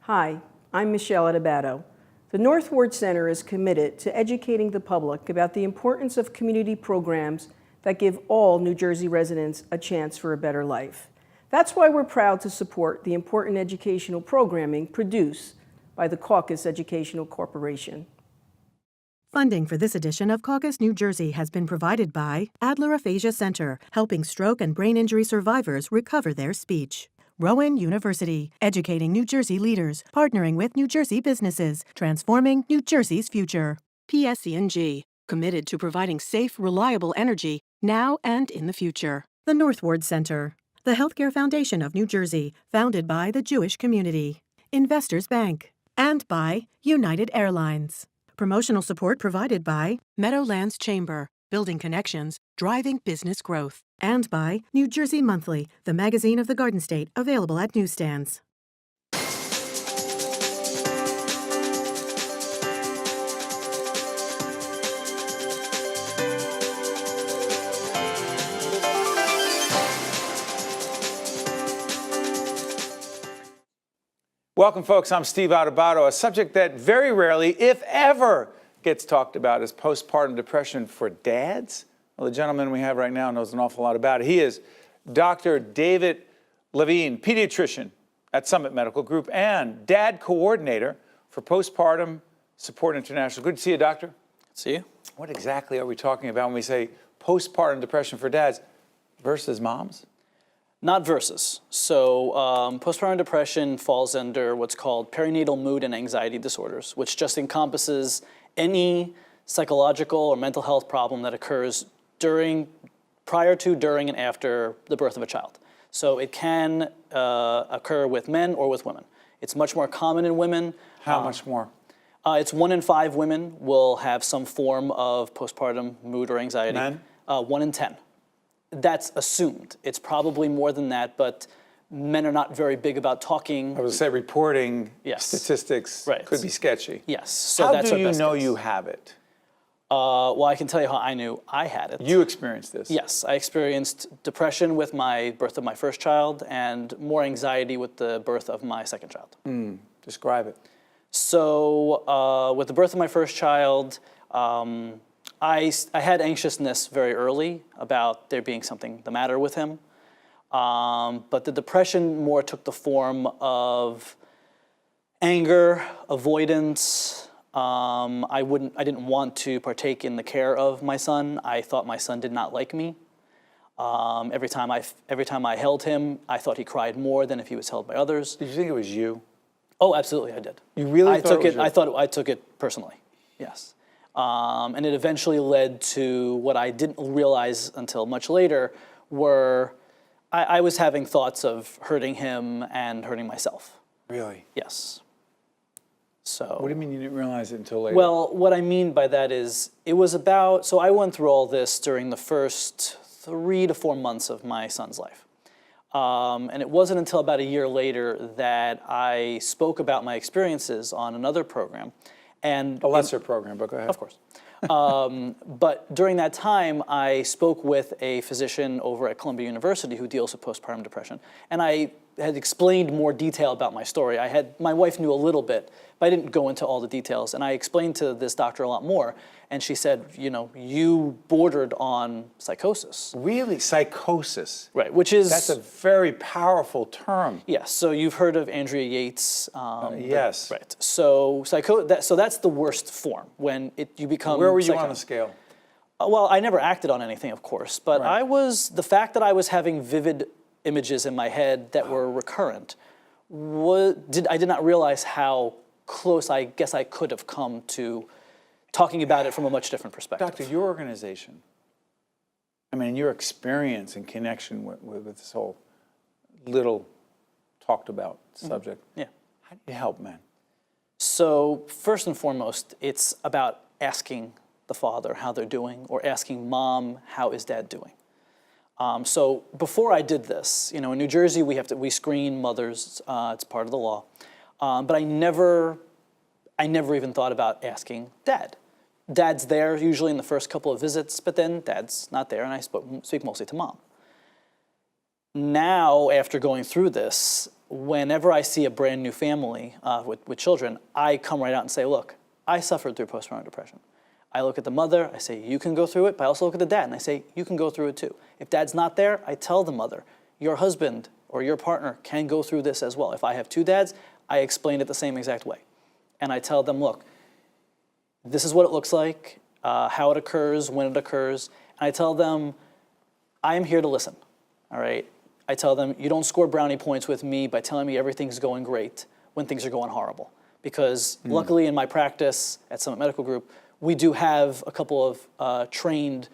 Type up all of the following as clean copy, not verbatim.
Hi, I'm Michelle Adubato. The North Ward Center is committed to educating the public about the importance of community programs that give all New Jersey residents a chance for a better life. That's why we're proud to support the important educational programming produced by the Caucus Educational Corporation. Funding for this edition of Caucus New Jersey has been provided by Adler Aphasia Center, helping stroke and brain injury survivors recover their speech. Rowan University, educating New Jersey leaders, partnering with New Jersey businesses, transforming New Jersey's future. PSE&G, committed to providing safe, reliable energy now and in the future. The North Ward Center, the Healthcare Foundation of New Jersey, founded by the Jewish community. Investors Bank, and by United Airlines. Promotional support provided by Meadowlands Chamber, building connections, driving business growth. And by New Jersey Monthly, the magazine of the Garden State, available at newsstands. Welcome, folks. I'm Steve Adubato. A subject that very rarely, if ever, gets talked about is postpartum depression for dads. Well, the gentleman we have right now knows an awful lot about it. He is Dr. David Levine, pediatrician at Summit Medical Group and dad coordinator for Postpartum Support International. Good to see you, doctor. Good to see you. What exactly are we talking about when we say postpartum depression for dads versus moms? Not versus. So postpartum depression falls under what's called perinatal mood and anxiety disorders, which just encompasses any psychological or mental health problem that occurs prior to, during, and after the birth of a child. So it can occur with men or with women. It's much more common in women. How much more? It's 1 in 5 women will have some form of postpartum mood or anxiety. Men? 1 in 10. That's assumed. It's probably more than that, but men are not very big about talking. I would say reporting statistics Right. could be sketchy. Yes. So How that's do our you best know guess. you have it? Well, I can tell you how I knew I had it. You experienced this? Yes, I experienced depression with my birth of my first child and more anxiety with the birth of my second child. Describe it. So with the birth of my first child, I had anxiousness very early about there being something the matter with him. But the depression more took the form of anger, avoidance. I didn't want to partake in the care of my son. I thought my son did not like me. Every time I held him, I thought he cried more than if he was held by others. Did you think it was you? Oh, absolutely, I did. You really I thought took it was it. I thought I took it personally. Yes, and it eventually led to what I didn't realize until much later, were I was having thoughts of hurting him and hurting myself. Really? Yes. So. What do you mean you didn't realize it until later? Well, what I mean by that is it was about. So I went through all this during the first 3 to 4 months of my son's life. And it wasn't until about a year later that I spoke about my experiences on another program. And a lesser program, but go ahead. Of course. But during that time, I spoke with a physician over at Columbia University who deals with postpartum depression. And I had explained more detail about my story. My wife knew a little bit, but I didn't go into all the details. And I explained to this doctor a lot more. And she said, you bordered on psychosis. Really? Psychosis? Right, which is... That's a very powerful term. Yes, so you've heard of Andrea Yates. Yes. Right, so that's the worst form, when you become... Where were you on the scale? Well, I never acted on anything, of course, but Right. the fact that I was having vivid images in my head that were recurrent, I did not realize how close I guess I could have come to talking about it from a much different perspective. Doctor, your organization, your experience and connection with this whole little talked about subject, Yeah. how do you help men? So first and foremost, it's about asking the father how they're doing, or asking mom, how is dad doing? So before I did this, in New Jersey we screen mothers. It's part of the law, but I never even thought about asking dad. Dad's there usually in the first couple of visits, but then dad's not there, and I speak mostly to mom. Now, after going through this, whenever I see a brand new family with children, I come right out and say, look, I suffered through postpartum depression. I look at the mother, I say, you can go through it, but I also look at the dad and I say, you can go through it too. If dad's not there, I tell the mother, your husband or your partner can go through this as well. If I have two dads, I explain it the same exact way. And I tell them, look, this is what it looks like, how it occurs, when it occurs. And I tell them, I am here to listen, all right? I tell them, you don't score brownie points with me by telling me everything's going great when things are going horrible. Because luckily in my practice at Summit Medical Group, we do have a couple of trained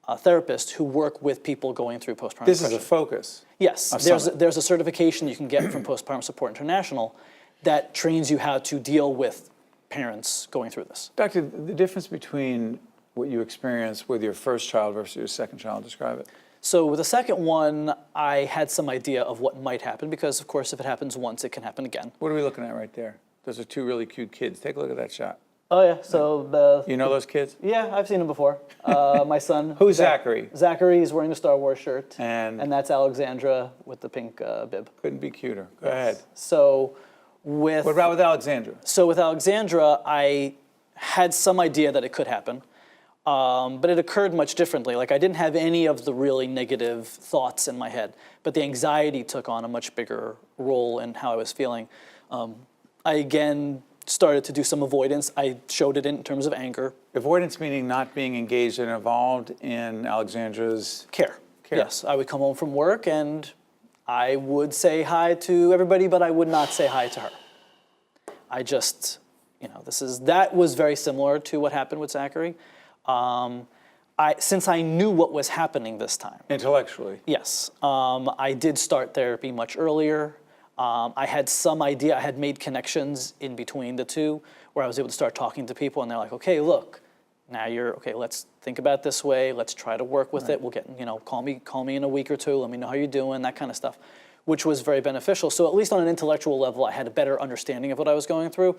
therapists who work with people going through postpartum depression. This is a focus. Yes, there's a certification you can get from Postpartum Support International that trains you how to deal with parents going through this. Doctor, the difference between what you experienced with your first child versus your second child, describe it. So with the second one, I had some idea of what might happen because, of course, if it happens once, it can happen again. What are we looking at right there? Those are two really cute kids. Take a look at that shot. Oh, yeah. So you know those kids? Yeah, I've seen them before. My son. Who's Zachary? Zachary is wearing the Star Wars shirt. And that's Alexandra with the pink bib. Couldn't be cuter. Go ahead. So what about with Alexandra? So with Alexandra, I had some idea that it could happen. But it occurred much differently. Like I didn't have any of the really negative thoughts in my head, but the anxiety took on a much bigger role in how I was feeling. I again started to do some avoidance. I showed it in terms of anger. Avoidance meaning not being engaged and involved in Alexandra's care. Yes, I would come home from work and I would say hi to everybody, but I would not say hi to her. I just, that was very similar to what happened with Zachary. Since I knew what was happening this time. Intellectually? Yes. I did start therapy much earlier. I had some idea, I had made connections in between the two where I was able to start talking to people and they're like, okay, look, now let's think about it this way, let's try to work with it, we'll get, call me in a week or two, let me know how you're doing, that kind of stuff, which was very beneficial. So at least on an intellectual level, I had a better understanding of what I was going through,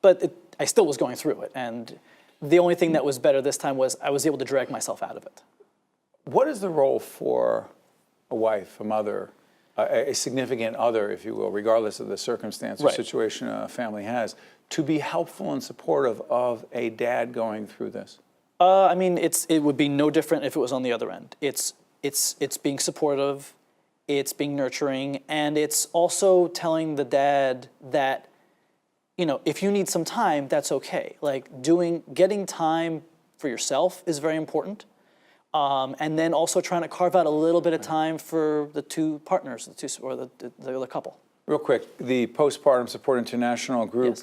but I still was going through it. And the only thing that was better this time was I was able to drag myself out of it. What is the role for a wife, a mother, a significant other, if you will, regardless of the circumstance or situation a family has, to be helpful and supportive of a dad going through this? I mean, it would be no different if it was on the other end. It's being supportive, it's being nurturing, and it's also telling the dad that, if you need some time, that's okay. Like getting time for yourself is very important. And then also trying to carve out a little bit of time for the two partners, or the other couple. Real quick, the Postpartum Support International group,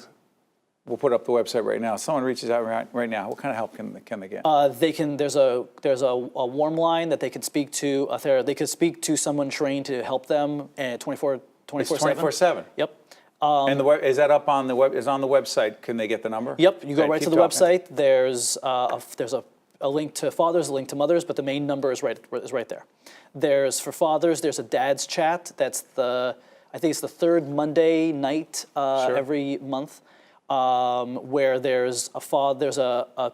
we'll put up the website right now. Someone reaches out right now. What kind of help can they get? There's a warm line that they could speak to a therapist. They could speak to someone trained to help them 24/7. 24/7. Yep. And is that up on the web? Is on the website? Can they get the number? Yep. You go right to the website. There's a link to fathers, a link to mothers, but the main number is right there. There's for fathers. There's a dad's chat. That's I think it's the third Monday night every month, where there's an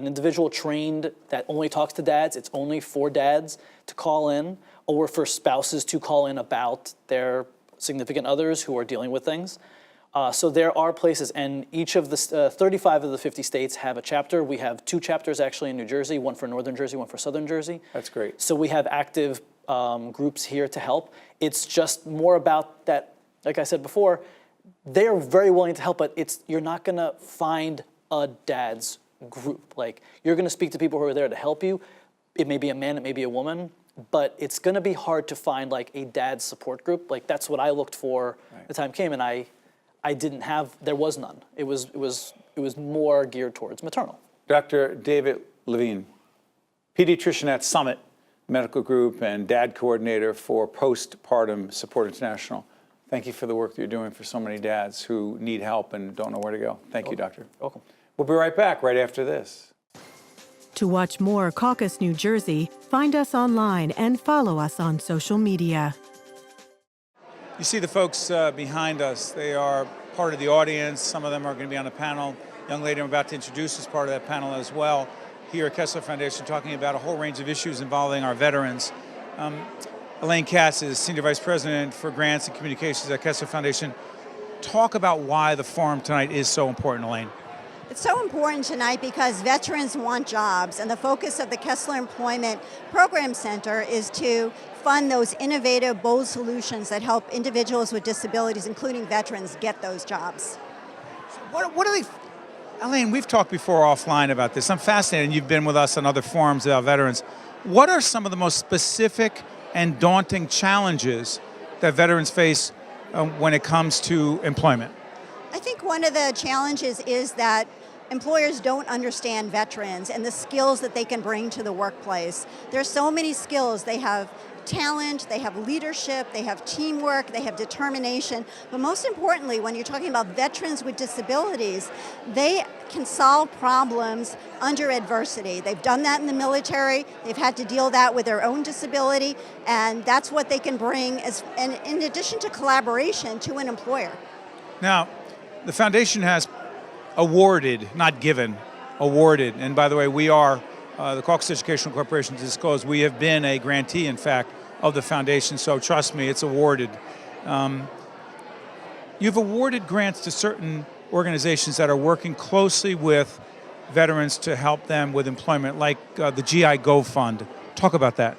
individual trained that only talks to dads. It's only for dads to call in, or for spouses to call in about their significant others who are dealing with things. So there are places, and each of the 35 of the 50 states have a chapter. We have 2 chapters actually in New Jersey, one for Northern Jersey, one for Southern Jersey. That's great. So we have active groups here to help. It's just more about that, like I said before, they're very willing to help, but you're not gonna find a dad's group. Like, you're gonna speak to people who are there to help you. It may be a man, it may be a woman, but it's gonna be hard to find like a dad's support group. Like, that's what I looked for. The time came, and I didn't have, there was none. It was more geared towards maternal. Dr. David Levine, pediatrician at Summit Medical Group and dad coordinator for Postpartum Support International. Thank you for the work that you're doing for so many dads who need help and don't know where to go. Thank you, Doctor. Welcome. We'll be right back right after this. To watch more Caucus New Jersey, find us online and follow us on social media. You see the folks behind us. They are part of the audience. Some of them are going to be on the panel. Young lady I'm about to introduce is part of that panel as well. Here at Kessler Foundation, talking about a whole range of issues involving our veterans. Elaine Katz is Senior Vice President for Grants and Communications at Kessler Foundation. Talk about why the forum tonight is so important, Elaine. It's so important tonight because veterans want jobs, and the focus of the Kessler Employment Program Center is to fund those innovative, bold solutions that help individuals with disabilities, including veterans, get those jobs. What are they, Elaine, we've talked before offline about this. I'm fascinated, and you've been with us on other forums about veterans. What are some of the most specific and daunting challenges that veterans face when it comes to employment? I think one of the challenges is that employers don't understand veterans and the skills that they can bring to the workplace. There's so many skills. They have talent, they have leadership, they have teamwork, they have determination, but most importantly, when you're talking about veterans with disabilities, they can solve problems under adversity. They've done that in the military, they've had to deal that with their own disability, and that's what they can bring as, and in addition to collaboration, to an employer. Now, the foundation has awarded, not given, awarded, and by the way, we are, the Caucus Educational Corporation disclosed, we have been a grantee, in fact, of the foundation, so trust me, it's awarded. You've awarded grants to certain organizations that are working closely with veterans to help them with employment, like the GI Go Fund. Talk about that.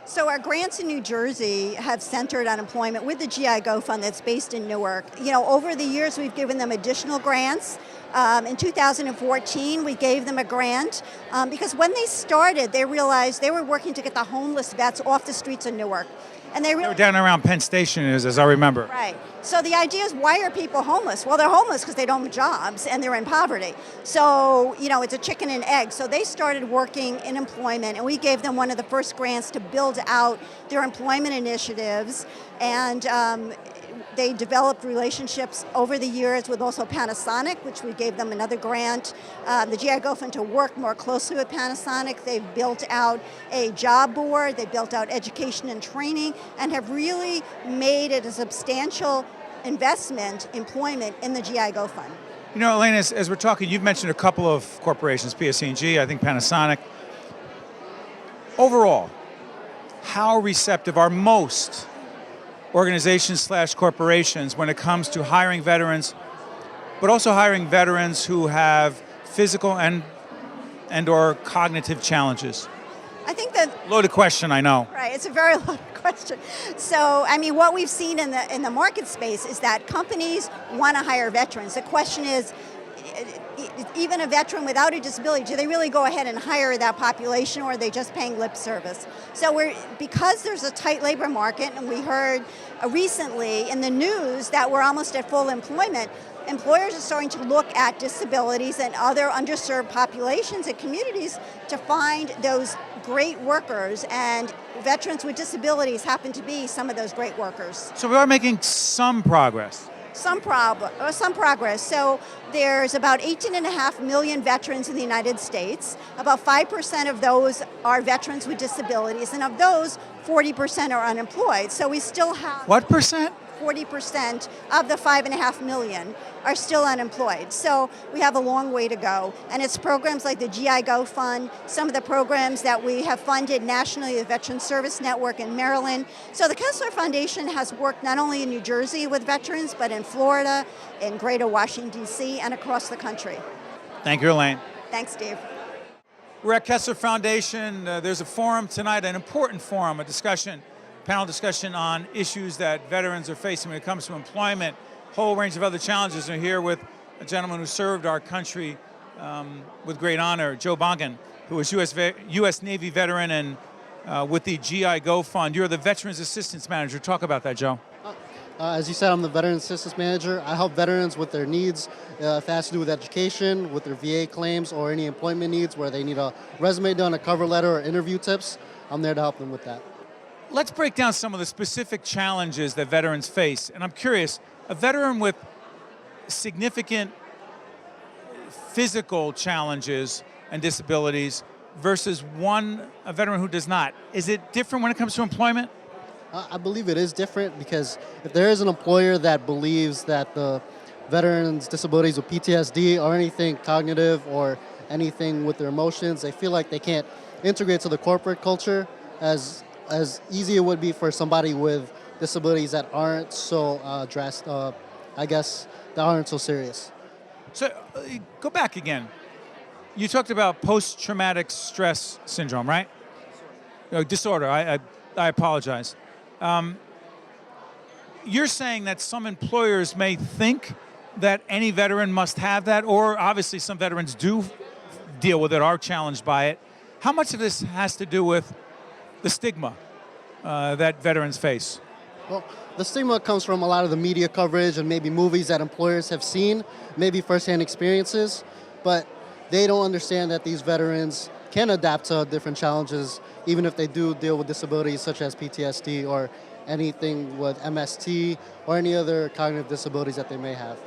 So our grants in New Jersey have centered on employment with the GI Go Fund that's based in Newark. You know, over the years we've given them additional grants. In 2014 we gave them a grant because when they started they realized they were working to get the homeless vets off the streets of Newark. And they were down around Penn Station, as I remember. Right. So the idea is, why are people homeless? Well, they're homeless because they don't have jobs and they're in poverty. So, you know, it's a chicken and egg. So they started working in employment, and we gave them one of the first grants to build out their employment initiatives. And they developed relationships over the years with also Panasonic, which we gave them another grant. The GI Go Fund to work more closely with Panasonic. They've built out a job board, they built out education and training, and have really made it a substantial investment, employment in the GI Go Fund. You know, Elaine, as we're talking, you've mentioned a couple of corporations, PSE&G, I think Panasonic. Overall, how receptive are most organizations/corporations when it comes to hiring veterans, but also hiring veterans who have physical and or cognitive challenges? I think that loaded question, I know. Right, it's a very loaded question. So, I mean, what we've seen in the market space is that companies want to hire veterans. The question is, even a veteran without a disability, do they really go ahead and hire that population, or are they just paying lip service? So because there's a tight labor market, and we heard recently in the news that we're almost at full employment, employers are starting to look at disabilities and other underserved populations and communities to find those great workers, and veterans with disabilities happen to be some of those great workers. So we are making some progress. Some progress. So there's about 18.5 million veterans in the United States. About 5% of those are veterans with disabilities, and of those, 40% are unemployed. So we still have... What percent? 40% of the 5.5 million are still unemployed. So we have a long way to go. And it's programs like the GI Go Fund, some of the programs that we have funded nationally, the Veteran Service Network in Maryland. So the Kessler Foundation has worked not only in New Jersey with veterans, but in Florida, in Greater Washington, D.C., and across the country. Thank you, Elaine. Thanks, Steve. We're at Kessler Foundation. There's a forum tonight, an important forum, a discussion, panel discussion on issues that veterans are facing when it comes to employment, whole range of other challenges. We're here with a gentleman who served our country with great honor, Joe Bongon, who was U.S. Navy veteran and with the GI Go Fund. You're the Veterans Assistance Manager. Talk about that, Joe. As you said, I'm the Veterans Assistance Manager. I help veterans with their needs, if it has to do with education, with their VA claims, or any employment needs where they need a resume done, a cover letter, or interview tips. I'm there to help them with that. Let's break down some of the specific challenges that veterans face. And I'm curious, a veteran with significant physical challenges and disabilities versus a veteran who does not, is it different when it comes to employment? I believe it is different, because if there is an employer that believes that the veterans' disabilities with PTSD or anything cognitive or anything with their emotions, they feel like they can't integrate to the corporate culture as as easy it would be for somebody with disabilities that aren't so I guess, that aren't so serious. So go back again. You talked about post-traumatic stress syndrome, right? Disorder. I apologize. You're saying that some employers may think that any veteran must have that, or obviously some veterans do deal with it, are challenged by it. How much of this has to do with the stigma that veterans face? Well, the stigma comes from a lot of the media coverage and maybe movies that employers have seen, maybe firsthand experiences, but they don't understand that these veterans can adapt to different challenges, even if they do deal with disabilities such as PTSD or anything with MST or any other cognitive disabilities that they may have.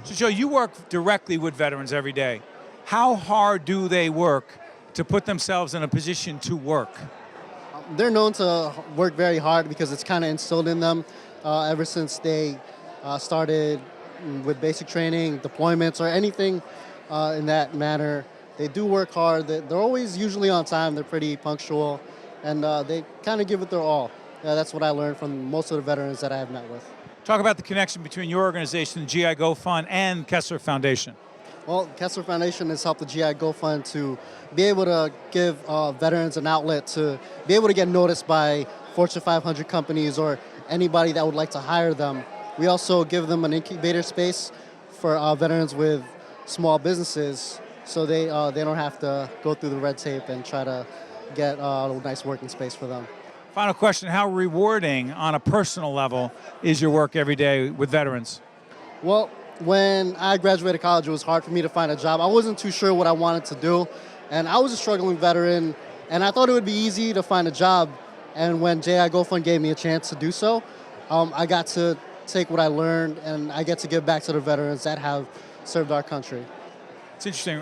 So, Joe, you work directly with veterans every day. How hard do they work to put themselves in a position to work? They're known to work very hard because it's kind of instilled in them ever since they started with basic training, deployments, or anything in that manner. They do work hard. They're always usually on time. They're pretty punctual, and they kind of give it their all. That's what I learned from most of the veterans that I have met with. Talk about the connection between your organization, the GI Go Fund, and Kessler Foundation. Well, Kessler Foundation has helped the GI Go Fund to be able to give veterans an outlet to be able to get noticed by Fortune 500 companies or anybody that would like to hire them. We also give them an incubator space for veterans with small businesses, so they don't have to go through the red tape and try to get a nice working space for them. Final question, how rewarding on a personal level is your work every day with veterans? Well, when I graduated college, it was hard for me to find a job. I wasn't too sure what I wanted to do, and I was a struggling veteran, and I thought it would be easy to find a job. And when GI Go Fund gave me a chance to do so, I got to take what I learned, and I get to give back to the veterans that have served our country. It's interesting.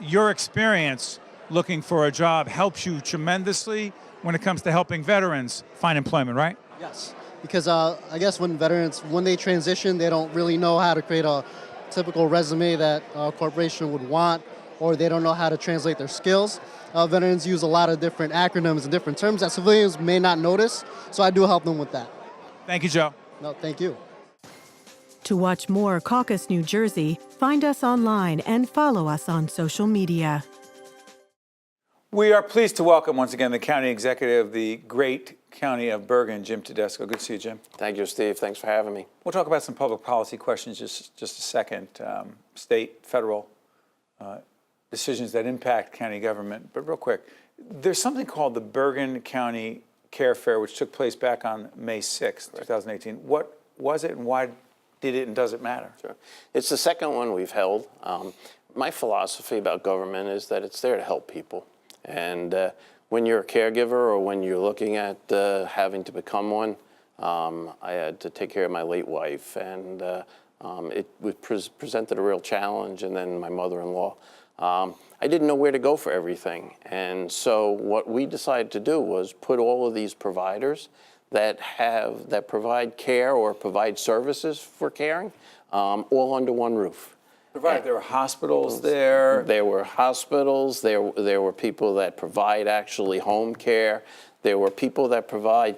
Your experience looking for a job helps you tremendously when it comes to helping veterans find employment, right? Yes, because I guess when veterans, when they transition, they don't really know how to create a typical resume that a corporation would want, or they don't know how to translate their skills. Veterans use a lot of different acronyms and different terms that civilians may not notice, so I do help them with that. Thank you, Joe. No, thank you. To watch more Caucus New Jersey, find us online and follow us on social media. We are pleased to welcome once again the County Executive of the great county of Bergen, Jim Tedesco. Good to see you, Jim. Thank you, Steve. Thanks for having me. We'll talk about some public policy questions just a second. State, federal decisions that impact county government. But real quick, there's something called the Bergen County Care Fair, which took place back on May 6th, 2018. What was it and why did it and does it matter? Sure. It's the second one we've held. My philosophy about government is that it's there to help people. And when you're a caregiver or when you're looking at having to become one, I had to take care of my late wife, and it presented a real challenge, and then my mother-in-law. I didn't know where to go for everything, and so what we decided to do was put all of these providers that provide care or provide services for caring all under one roof. There were hospitals there. There were hospitals. There were people that provide actually home care. There were people that provide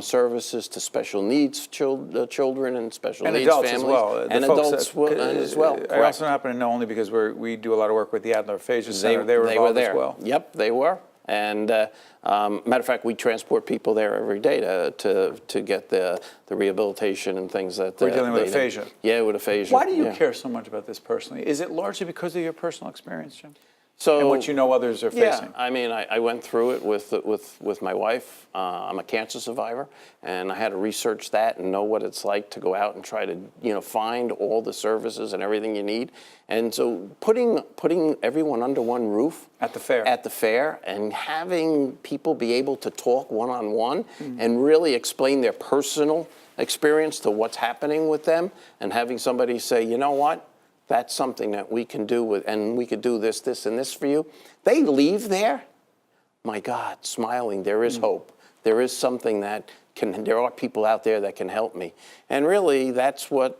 services to special needs children and special needs adults families. As well. And adults as well. I also happen to know only because we do a lot of work with the Elaine E Center. They were involved there as well. Yep, they were. And matter of fact, we transport people there every day to get the rehabilitation and things that We're dealing with aphasia. Yeah, with aphasia. Why do you care so much about this personally? Is it largely because of your personal experience, Jim? So, and what you know others are facing? Yeah, I mean, I went through it with my wife. I'm a cancer survivor, and I had to research that and know what it's like to go out and try to find all the services and everything you need. And so putting everyone under one roof at the fair and having people be able to talk one-on-one and really explain their personal experience to what's happening with them, and having somebody say, you know what? That's something that we can do and we could do this, this, and this for you. They leave there, my God, smiling. There is hope. There is something there are people out there that can help me. And really, that's what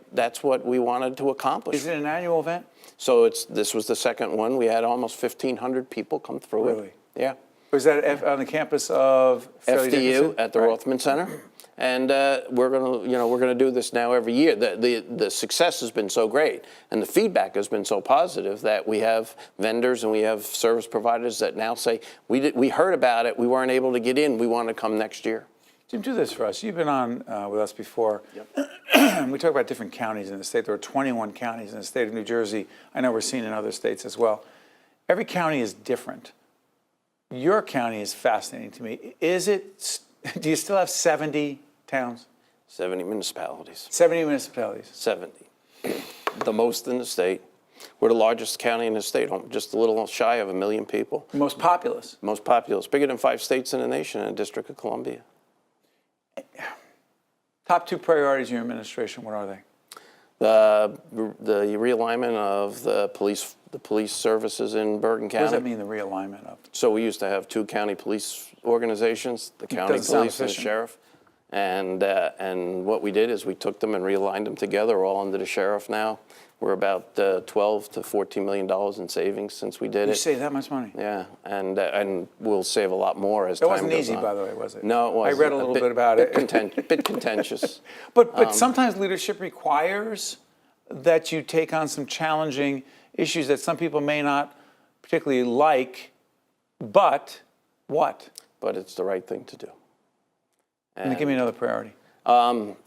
we wanted to accomplish. Is it an annual event? So this was the second one. We had almost 1,500 people come through it. Really? Yeah. Was that on the campus of Fairleigh FDU Dickinson? at the Rothman Center. And we're gonna do this now every year. The success has been so great, and the feedback has been so positive that we have vendors and we have service providers that now say, we heard about it, we weren't able to get in, we want to come next year. Jim, do this for us. You've been on with us before. Yep. We talk about different counties in the state. There are 21 counties in the state of New Jersey. I know we're seeing in other states as well. Every county is different. Your county is fascinating to me. Do you still have 70 towns? 70 municipalities. 70 municipalities. 70. The most in the state. We're the largest county in the state, just a little shy of 1 million people. Most populous. Most populous. Bigger than 5 states in the nation and the District of Columbia. Top 2 priorities in your administration, what are they? The realignment of the police services in Bergen County. What does that mean, the realignment of? So we used to have 2 county police organizations, the county police and the sheriff. And what we did is we took them and realigned them together, all under the sheriff now. We're about $12 to $14 million in savings since we did it. You save that much money? Yeah, and we'll save a lot more as time goes on. It wasn't easy, by the way, was it? No, it wasn't. I read a little bit about it. Bit contentious. But sometimes leadership requires that you take on some challenging issues that some people may not particularly like, but what? But it's the right thing to do. And give me another priority.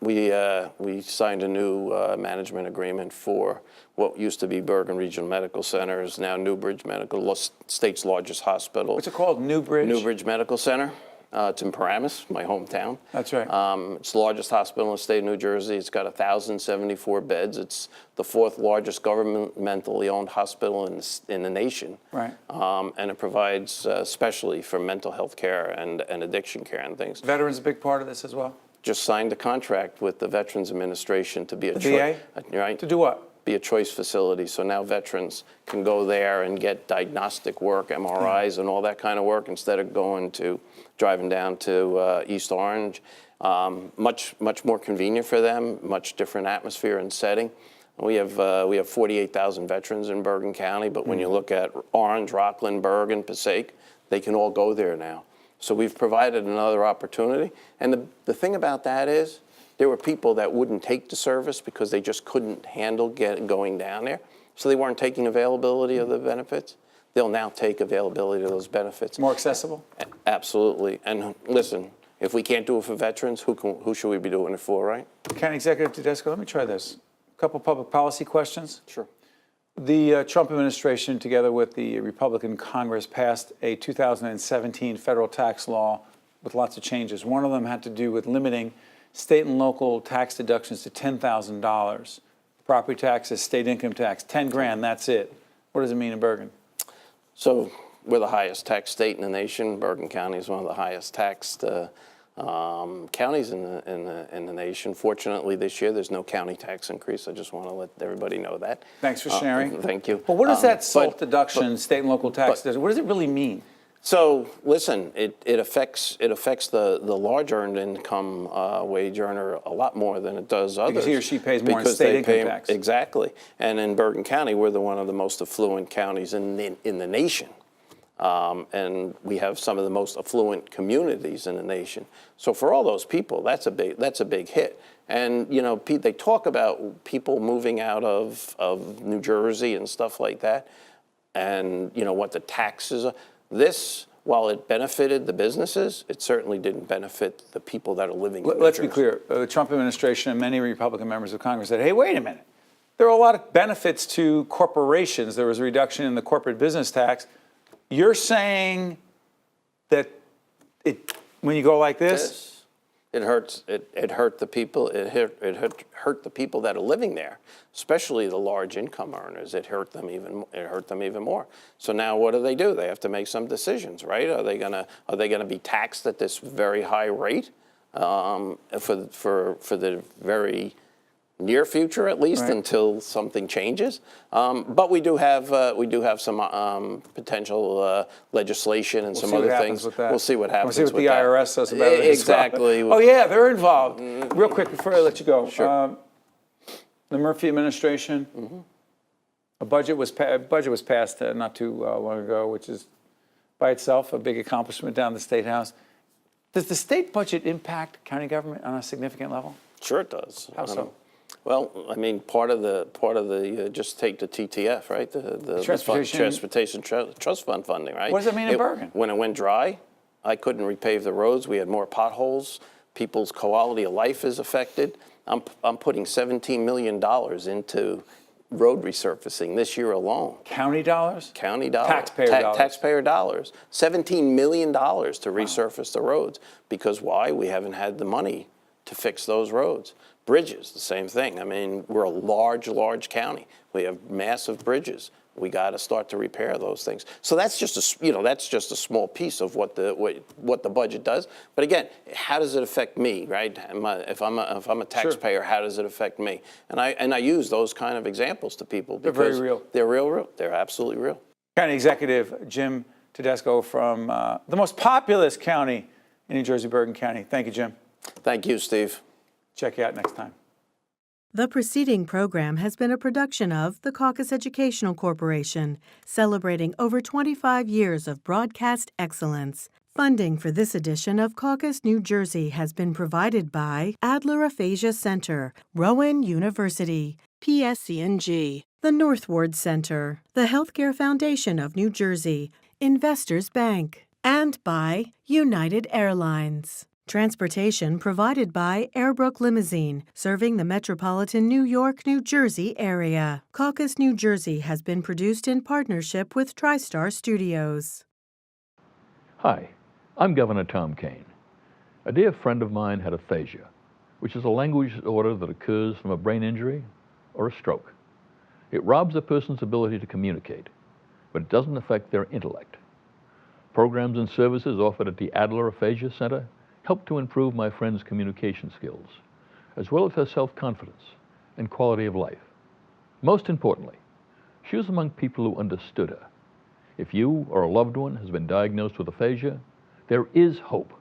We signed a new management agreement for what used to be Bergen Regional Medical Center, is now Newbridge Medical, state's largest hospital. What's it called, Newbridge? Newbridge Medical Center. It's in Paramus, my hometown. That's right. It's the largest hospital in the state of New Jersey. It's got 1,074 beds. It's the 4th largest governmentally owned hospital in the nation. Right. And it provides especially for mental health care and addiction care and things. Veterans a big part of this as well? Just signed a contract with the Veterans Administration to be a VA? Right? To do what? Be a choice facility. So now veterans can go there and get diagnostic work, MRIs and all that kind of work, instead of driving down to East Orange. Much more convenient for them, much different atmosphere and setting. We have 48,000 veterans in Bergen County, but when you look at Orange, Rockland, Bergen, Passaic, they can all go there now. So we've provided another opportunity. And the thing about that is, there were people that wouldn't take the service because they just couldn't handle going down there. So they weren't taking availability of the benefits. They'll now take availability of those benefits. More accessible? Absolutely. And listen, if we can't do it for veterans, who should we be doing it for, right? County Executive Tedesco, let me try this. A couple public policy questions. Sure. The Trump administration, together with the Republican Congress, passed a 2017 federal tax law with lots of changes. One of them had to do with limiting state and local tax deductions to $10,000. Property taxes, state income tax, 10 grand, that's it. What does it mean in Bergen? So we're the highest taxed state in the nation. Bergen County is one of the highest taxed counties in the nation. Fortunately, this year there's no county tax increase. I just want to let everybody know that. Thanks for sharing. Thank you. Well, what does that SALT deduction, state and local tax, what does it really mean? So listen, it affects the large earned income wage earner a lot more than it does others. Because he or she pays more in state income tax. Exactly. And in Bergen County, we're one of the most affluent counties in the nation. And we have some of the most affluent communities in the nation. So for all those people, that's a big hit. And you know, Pete, they talk about people moving out of New Jersey and stuff like that, and you know what the taxes are. This, while it benefited the businesses, it certainly didn't benefit the people that are living in New Jersey. Let's be clear. The Trump administration and many Republican members of Congress said, hey, wait a minute. There are a lot of benefits to corporations. There was a reduction in the corporate business tax. You're saying that when you go like this? It hurts. It hurt the people. It hurt the people that are living there, especially the large income earners. It hurt them even more. So now what do? They have to make some decisions, right? Are they gonna be taxed at this very high rate for the very near future, at least, right, until something changes. But we do have some potential legislation and some other things. We'll see what happens. We'll see what the IRS says about it. Exactly. Oh yeah, they're involved. Real quick before I let you go, sure. The Murphy administration, a budget was passed not too long ago, which is by itself, a big accomplishment down the State House. Does the state budget impact county government on a significant level? Sure it does. How so? Well, I mean, part of the just take the TTF, right? The Transportation Trust Fund funding, right? What does that mean in Bergen? When it went dry, I couldn't repave the roads. We had more potholes. People's quality of life is affected. I'm putting $17 million into road resurfacing this year alone. County dollars? County dollars. Taxpayer dollars. Taxpayer dollars. $17 million to resurface the roads. Because why? We haven't had the money to fix those roads. Bridges, the same thing. I mean, we're a large county. We have massive bridges. We got to start to repair those things. So that's just a small piece of what the budget does. But again, how does it affect me, right? If I'm a taxpayer, sure. How does it affect me? And I use those kind of examples to people because they're very real. They're real. They're absolutely real. County Executive Jim Tedesco from the most populous county in New Jersey, Bergen County. Thank you, Jim. Thank you, Steve. Check you out next time. The preceding program has been a production of the Caucus Educational Corporation, celebrating over 25 years of broadcast excellence. Funding for this edition of Caucus New Jersey has been provided by Adler Aphasia Center, Rowan University, PSC&G, the North Ward Center, the Healthcare Foundation of New Jersey, Investors Bank, and by United Airlines. Transportation provided by Airbrook Limousine, serving the metropolitan New York, New Jersey area. Caucus New Jersey has been produced in partnership with TriStar Studios. Hi, I'm Governor Tom Kean. A dear friend of mine had aphasia, which is a language disorder that occurs from a brain injury or a stroke. It robs a person's ability to communicate, but it doesn't affect their intellect. Programs and services offered at the Adler Aphasia Center helped to improve my friend's communication skills, as well as her self-confidence and quality of life. Most importantly, she was among people who understood her. If you or a loved one has been diagnosed with aphasia, there is hope.